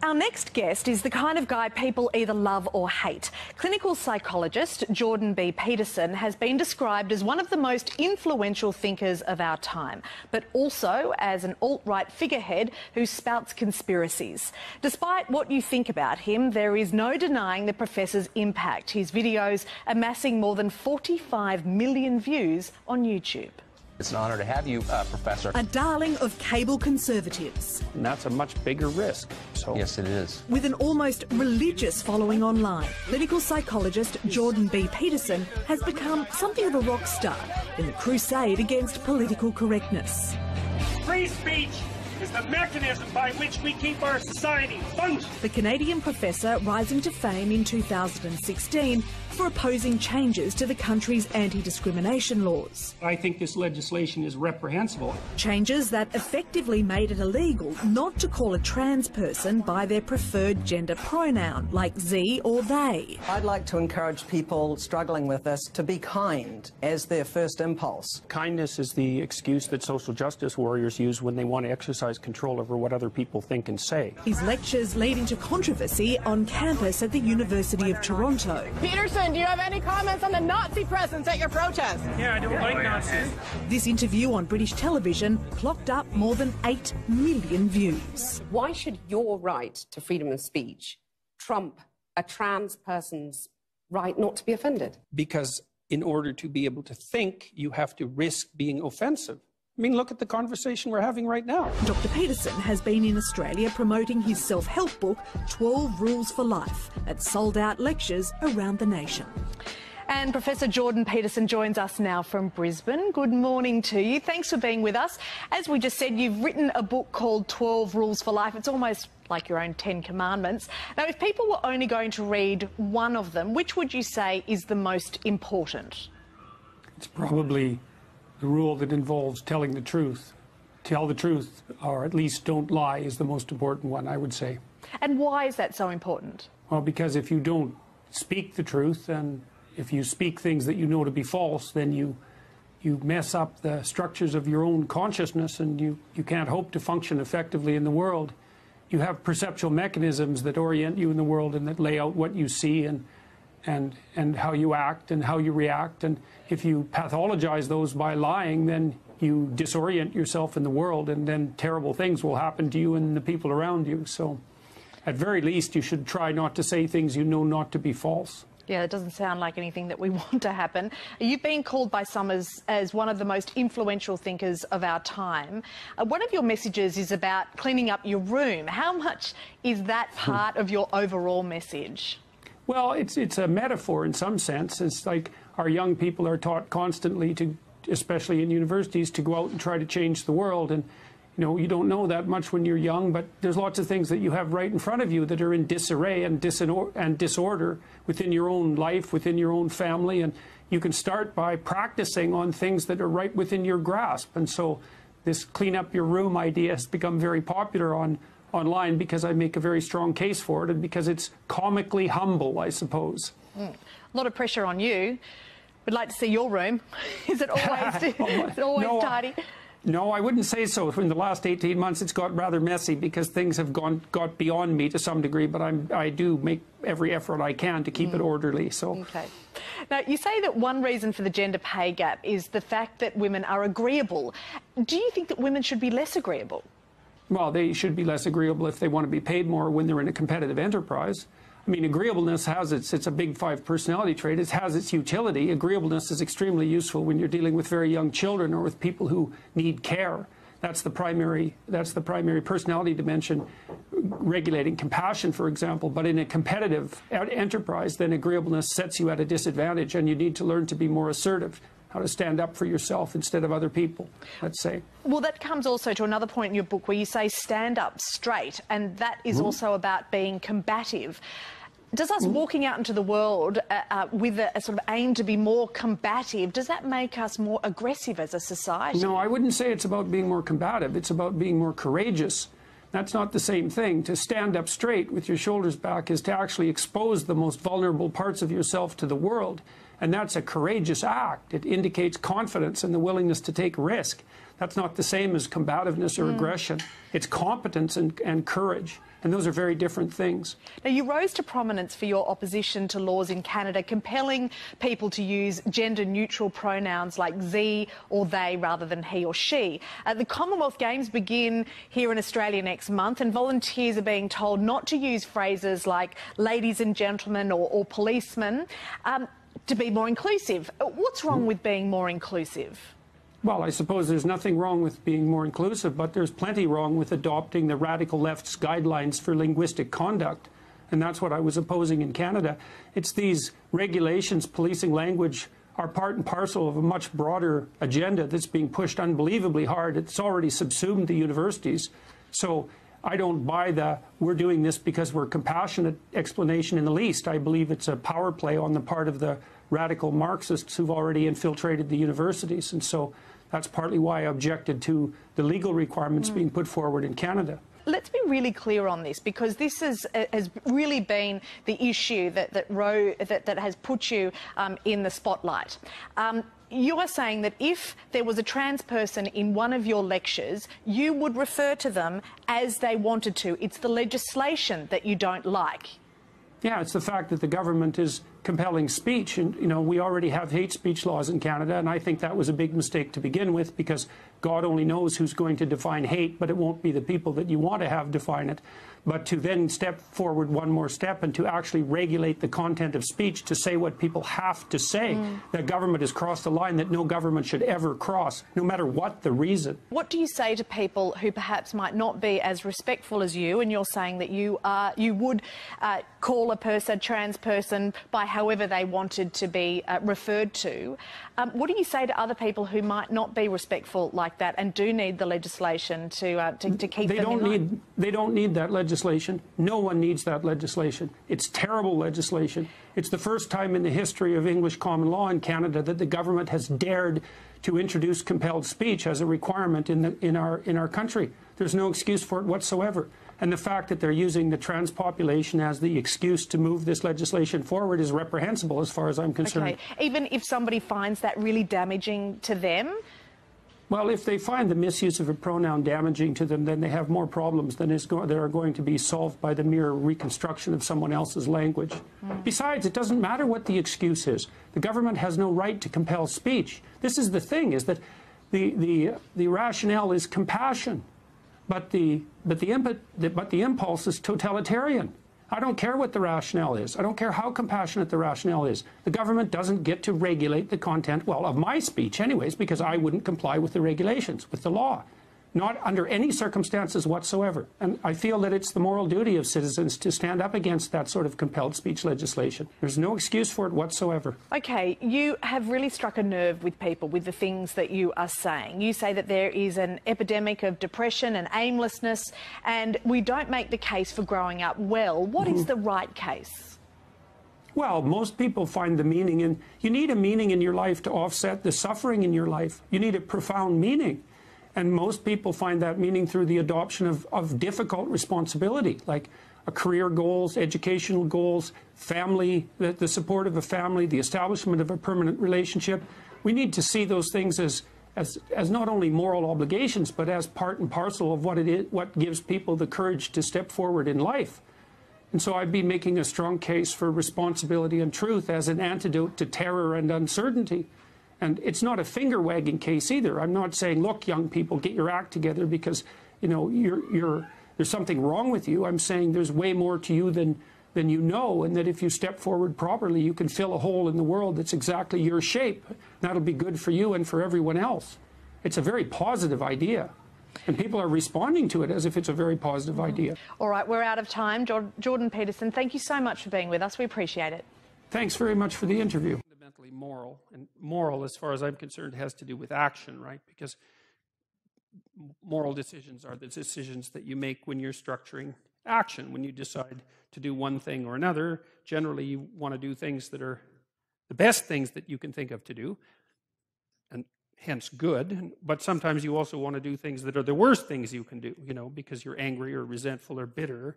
Our next guest is the kind of guy people either love or hate. Clinical psychologist Jordan B. Peterson has been described as one of the most influential thinkers of our time, but also as an alt-right figurehead who spouts conspiracies. Despite what you think about him, there is no denying the professor's impact, his videos amassing more than 45 million views on YouTube. It's an honour to have you, Professor. A darling of cable conservatives. And that's a much bigger risk. So. Yes, it is. With an almost religious following online, clinical psychologist Jordan B. Peterson has become something of a rock star in the crusade against political correctness. Free speech is the mechanism by which we keep our society functioning. The Canadian professor rising to fame in 2016 for opposing changes to the country's anti-discrimination laws. I think this legislation is reprehensible. Changes that effectively made it illegal not to call a trans person by their preferred gender pronoun, like ze or they. I'd like to encourage people struggling with this to be kind as their first impulse. Kindness is the excuse that social justice warriors use when they want to exercise control over what other people think and say. His lectures leading to controversy on campus at the University of Toronto. Peterson, do you have any comments on the Nazi presence at your protest? Yeah, I don't like Nazis. This interview on British television clocked up more than 8 million views. Why should your right to freedom of speech trump a trans person's right not to be offended? Because in order to be able to think, you have to risk being offensive. I mean, look at the conversation we're having right now. Dr. Peterson has been in Australia promoting his self-help book, 12 Rules for Life, at sold-out lectures around the nation. And Professor Jordan Peterson joins us now from Brisbane. Good morning to you. Thanks for being with us. As we just said, you've written a book called 12 Rules for Life. It's almost like your own 10 commandments. Now, if people were only going to read one of them, which would you say is the most important? It's probably the rule that involves telling the truth. Tell the truth, or at least don't lie, is the most important one, I would say. And why is that so important? Well, because if you don't speak the truth, and if you speak things that you know to be false, then you mess up the structures of your own consciousness, and you can't hope to function effectively in the world. You have perceptual mechanisms that orient you in the world and that lay out what you see and how you act and how you react. And if you pathologize those by lying, then you disorient yourself in the world, and then terrible things will happen to you and the people around you. So at very least, you should try not to say things you know not to be false. Yeah, it doesn't sound like anything that we want to happen. You've been called by some as one of the most influential thinkers of our time. One of your messages is about cleaning up your room. How much is that part of your overall message? Well, it's a metaphor in some sense. It's like our young people are taught constantly to, especially in universities, to go out and try to change the world. And, you know, you don't know that much when you're young, but there's lots of things that you have right in front of you that are in disarray and disorder within your own life, within your own family. And you can start by practicing on things that are right within your grasp. And so this clean up your room idea has become very popular online because I make a very strong case for it, and because it's comically humble, I suppose. A lot of pressure on you. We'd like to see your room. Is it always tidy? No, I wouldn't say so. In the last 18 months, it's got rather messy because things have got beyond me to some degree, but I do make every effort I can to keep it orderly. So. Okay. Now, you say that one reason for the gender pay gap is the fact that women are agreeable. Do you think that women should be less agreeable? Well, they should be less agreeable if they want to be paid more when they're in a competitive enterprise. I mean, agreeableness has it's a big 5 personality trait. It has its utility. Agreeableness is extremely useful when you're dealing with very young children or with people who need care. That's the primary personality dimension, regulating compassion, for example. But in a competitive enterprise, then agreeableness sets you at a disadvantage, and you need to learn to be more assertive, how to stand up for yourself instead of other people, let's say. Well, that comes also to another point in your book where you say stand up straight, and that is also about being combative. Does us walking out into the world with a sort of aim to be more combative, does that make us more aggressive as a society? No, I wouldn't say it's about being more combative. It's about being more courageous. That's not the same thing. To stand up straight with your shoulders back is to actually expose the most vulnerable parts of yourself to the world. And that's a courageous act. It indicates confidence and the willingness to take risk. That's not the same as combativeness or aggression. It's competence and courage. And those are very different things. Now, you rose to prominence for your opposition to laws in Canada compelling people to use gender-neutral pronouns like ze or they rather than he or she. The Commonwealth Games begin here in Australia next month, and volunteers are being told not to use phrases like ladies and gentlemen or policemen to be more inclusive. What's wrong with being more inclusive? Well, I suppose there's nothing wrong with being more inclusive, but there's plenty wrong with adopting the radical left's guidelines for linguistic conduct. And that's what I was opposing in Canada. It's these regulations policing language are part and parcel of a much broader agenda that's being pushed unbelievably hard. It's already subsumed the universities. So I don't buy the we're doing this because we're compassionate explanation in the least. I believe it's a power play on the part of the radical Marxists who've already infiltrated the universities. And so that's partly why I objected to the legal requirements being put forward in Canada. Let's be really clear on this, because this has really been the issue that has put you in the spotlight. You are saying that if there was a trans person in one of your lectures, you would refer to them as they wanted to. It's the legislation that you don't like. Yeah, it's the fact that the government is compelling speech. And, you know, we already have hate speech laws in Canada, and I think that was a big mistake to begin with, because God only knows who's going to define hate, but it won't be the people that you want to have define it. But to then step forward one more step and to actually regulate the content of speech, to say what people have to say, the government has crossed a line that no government should ever cross, no matter what the reason. What do you say to people who perhaps might not be as respectful as you, and you're saying that you would call a person, trans person, by however they wanted to be referred to? What do you say to other people who might not be respectful like that and do need the legislation to keep them in line? They don't need that legislation. No one needs that legislation. It's terrible legislation. It's the first time in the history of English common law in Canada that the government has dared to introduce compelled speech as a requirement in our country. There's no excuse for it whatsoever. And the fact that they're using the trans population as the excuse to move this legislation forward is reprehensible as far as I'm concerned. Okay. Even if somebody finds that really damaging to them? Well, if they find the misuse of a pronoun damaging to them, then they have more problems than that are going to be solved by the mere reconstruction of someone else's language. Besides, it doesn't matter what the excuse is. The government has no right to compel speech. This is the thing, is that the rationale is compassion, but the impulse is totalitarian. I don't care what the rationale is. I don't care how compassionate the rationale is. The government doesn't get to regulate the content, well, of my speech anyways, because I wouldn't comply with the regulations, with the law. Not under any circumstances whatsoever. And I feel that it's the moral duty of citizens to stand up against that sort of compelled speech legislation. There's no excuse for it whatsoever. Okay, you have really struck a nerve with people with the things that you are saying. You say that there is an epidemic of depression and aimlessness, and we don't make the case for growing up well. What is the right case? Well, most people find the meaning in... You need a meaning in your life to offset the suffering in your life. You need a profound meaning. And most people find that meaning through the adoption of difficult responsibility, like career goals, educational goals, family, the support of a family, the establishment of a permanent relationship. We need to see those things as not only moral obligations, but as part and parcel of what it is, what gives people the courage to step forward in life. And so I'd be making a strong case for responsibility and truth as an antidote to terror and uncertainty. And it's not a finger-wagging case either. I'm not saying, look, young people, get your act together because, you know, there's something wrong with you. I'm saying there's way more to you than you know, and that if you step forward properly, you can fill a hole in the world that's exactly your shape. That'll be good for you and for everyone else. It's a very positive idea. And people are responding to it as if it's a very positive idea. All right, we're out of time. Jordan Peterson, thank you so much for being with us. We appreciate it. Thanks very much for the interview. Fundamentally moral, and moral, as far as I'm concerned, has to do with action, right? Because moral decisions are the decisions that you make when you're structuring action. When you decide to do one thing or another, generally you want to do things that are the best things that you can think of to do, and hence good. But sometimes you also want to do things that are the worst things you can do, you know, because you're angry or resentful or bitter.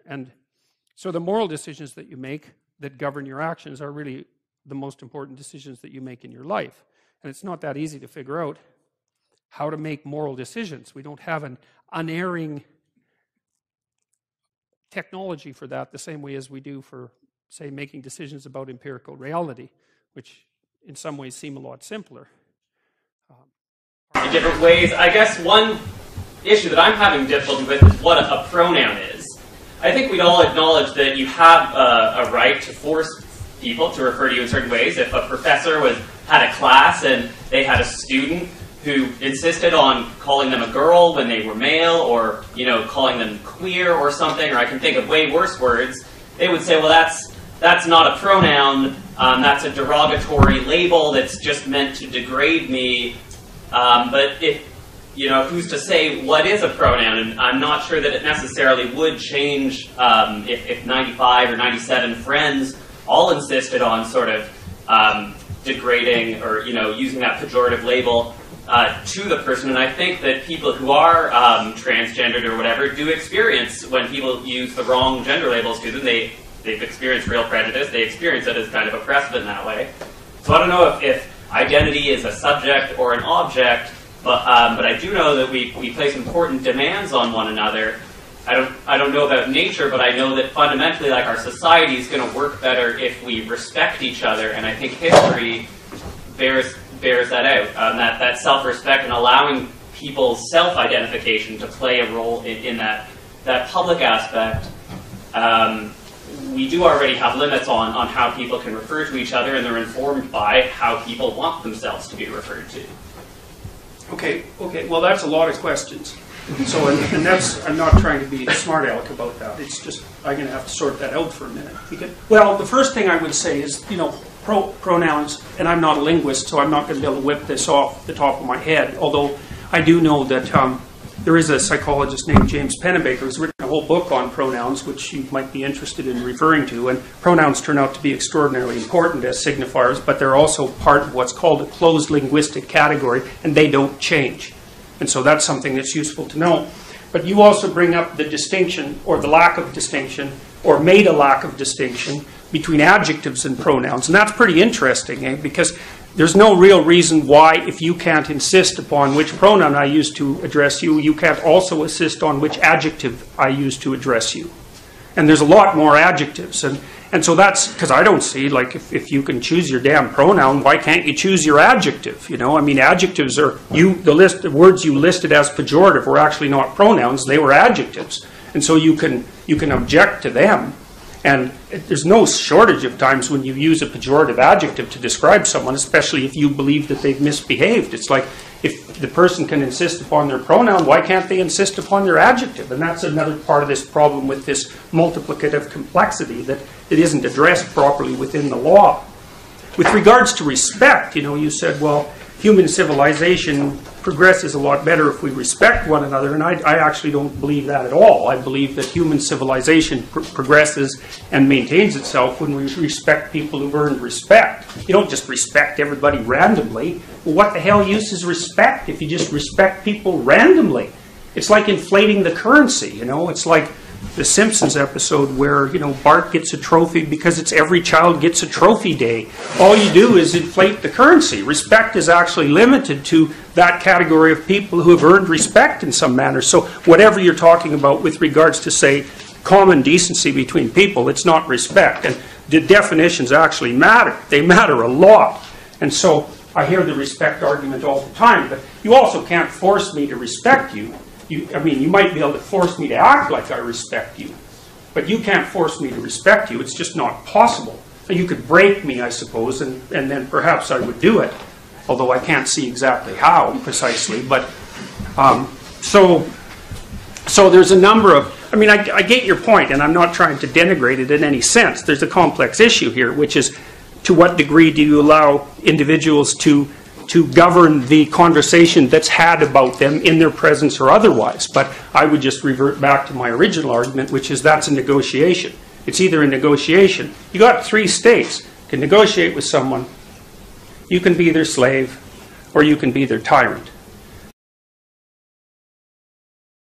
And so the moral decisions that you make that govern your actions are really the most important decisions that you make in your life. And it's not that easy to figure out how to make moral decisions. We don't have an unerring technology for that the same way as we do for, say, making decisions about empirical reality, which in some ways seem a lot simpler. In different ways, I guess one issue that I'm having difficulty with is what a pronoun is. I think we'd all acknowledge that you have a right to force people to refer to you in certain ways. If a professor had a class and they had a student who insisted on calling them a girl when they were male, or calling them queer or something, or I can think of way worse words, they would say, well, that's not a pronoun, that's a derogatory label that's just meant to degrade me. But if, who's to say what is a pronoun? And I'm not sure that it necessarily would change if 95 or 97 friends all insisted on sort of degrading or, using that pejorative label to the person. And I think that people who are transgendered or whatever do experience, when people use the wrong gender labels to them, they've experienced real prejudice. They experience it as kind of oppressive in that way. So I don't know if identity is a subject or an object, but I do know that we place important demands on one another. I don't know about nature, but I know that fundamentally, like, our society is going to work better if we respect each other, and I think history bears that out. That self-respect and allowing people's self-identification to play a role in that public aspect. We do already have limits on how people can refer to each other, and they're informed by how people want themselves to be referred to. Okay, well, that's a lot of questions. So, and that's, I'm not trying to be a smart aleck about that. It's just, I'm going to have to sort that out for a minute. Okay? Well, the first thing I would say is, pronouns, and I'm not a linguist, so I'm not going to be able to whip this off the top of my head, although I do know that there is a psychologist named James Pennebaker who's written a whole book on pronouns, which you might be interested in referring to, and pronouns turn out to be extraordinarily important as signifiers, but they're also part of what's called a closed linguistic category, and they don't change. And so that's something that's useful to know. But you also bring up the distinction, or the lack of distinction, or made a lack of distinction between adjectives and pronouns. And that's pretty interesting, because there's no real reason why, if you can't insist upon which pronoun I use to address you, you can't also insist on which adjective I use to address you. And there's a lot more adjectives. And so that's, because I don't see, like, if you can choose your damn pronoun, why can't you choose your adjective? I mean, adjectives are, the words you listed as pejorative were actually not pronouns, they were adjectives. And so you can object to them. And there's no shortage of times when you use a pejorative adjective to describe someone, especially if you believe that they've misbehaved. It's like, if the person can insist upon their pronoun, why can't they insist upon their adjective? And that's another part of this problem with this multiplicative complexity that it isn't addressed properly within the law. With regards to respect, you said, well, human civilization progresses a lot better if we respect one another, and I actually don't believe that at all. I believe that human civilization progresses and maintains itself when we respect people who've earned respect. You don't just respect everybody randomly. Well, what the hell use is respect if you just respect people randomly? It's like inflating the currency, It's like the Simpsons episode where, Bart gets a trophy because it's every child gets a trophy day. All you do is inflate the currency. Respect is actually limited to that category of people who have earned respect in some manner. So whatever you're talking about with regards to, say, common decency between people, it's not respect. And the definitions actually matter. They matter a lot. And so I hear the respect argument all the time, but you also can't force me to respect you. You might be able to force me to act like I respect you, but you can't force me to respect you. It's just not possible. You could break me, I suppose, and then perhaps I would do it, although I can't see exactly how precisely. But so there's a number of, I get your point, and I'm not trying to denigrate it in any sense. There's a complex issue here, which is, to what degree do you allow individuals to govern the conversation that's had about them in their presence or otherwise. But I would just revert back to my original argument, which is that's a negotiation. It's either a negotiation. You got 3 states. You can negotiate with someone. You can be their slave, or you can be their tyrant.